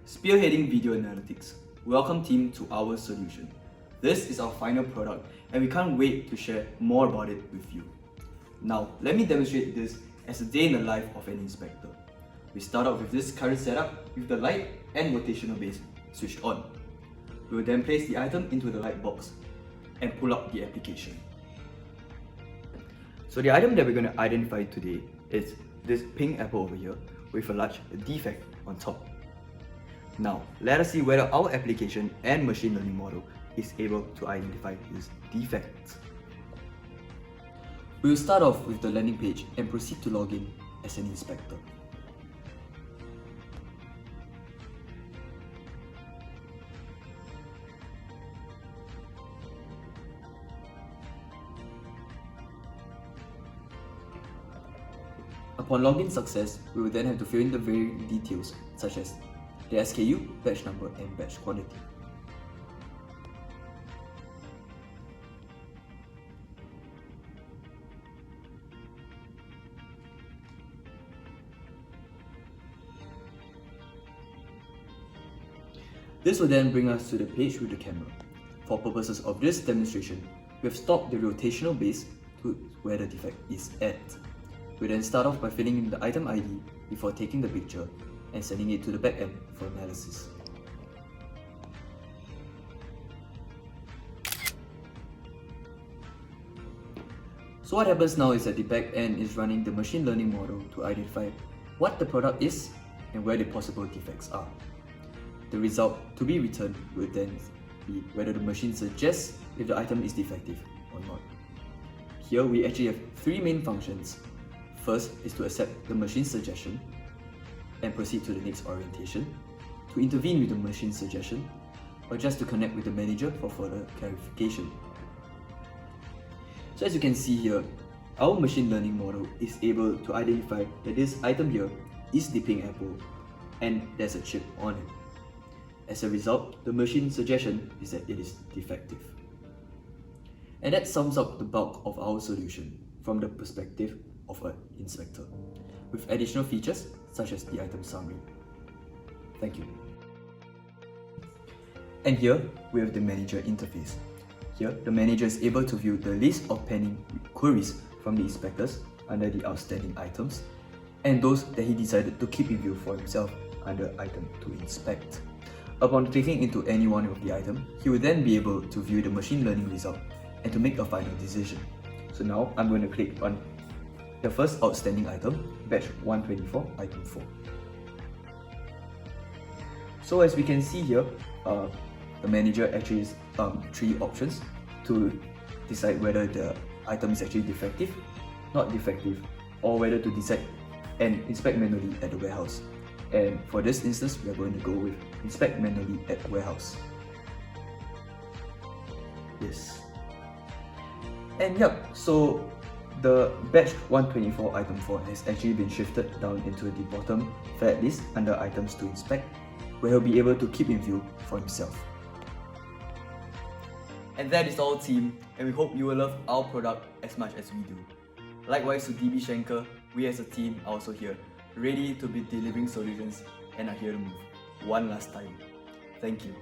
Spearheading Video Analytics. Welcome team to our solution. This is our final product and we can't wait to share more about it with you. Now, let me demonstrate this as a day in the life of an inspector. We start out with this current setup with the light and rotational base switched on. We will then place the item into the light box and pull out the application. So the item that we're going to identify today is this pink apple over here with a large defect on top. Now, let us see whether our application and machine learning model is able to identify this defect. We will start off with the landing page and proceed to log in as an inspector. Upon login success, we will then have to fill in the varying details such as the SKU, batch number, and batch quantity. This will then bring us to the page with the camera. For purposes of this demonstration, we have stopped the rotational base to where the defect is at. We then start off by filling in the item ID before taking the picture and sending it to the backend for analysis. So what happens now is that the backend is running the machine learning model to identify what the product is and where the possible defects are. The result to be returned will then be whether the machine suggests if the item is defective or not. Here we actually have three main functions. First is to accept the machine's suggestion and proceed to the next orientation, to intervene with the machine's suggestion, or just to connect with the manager for further clarification. So as you can see here, our machine learning model is able to identify that this item here is the pink apple and there's a chip on it. As a result, the machine's suggestion is that it is defective. And that sums up the bulk of our solution from the perspective of an inspector, with additional features such as the item summary. Thank you. And here we have the manager interface. Here, the manager is able to view the list of pending queries from the inspectors under the outstanding items and those that he decided to keep in view for himself under item to inspect. Upon clicking into any one of the items, he will then be able to view the machine learning result and to make a final decision. So now I'm going to click on the first outstanding item, batch 124, item 4. So as we can see here, the manager actually has three options to decide whether the item is actually defective, not defective, or whether to decide and inspect manually at the warehouse. And for this instance, we are going to go with inspect manually at warehouse. Yes. And yep, so the batch 124 item 4 has actually been shifted down into the bottom flat list under items to inspect, where he'll be able to keep in view for himself. And that is all team, and we hope you will love our product as much as we do. Likewise to DB Schenker, we as a team are also here, ready to be delivering solutions and are here to move one last time. Thank you.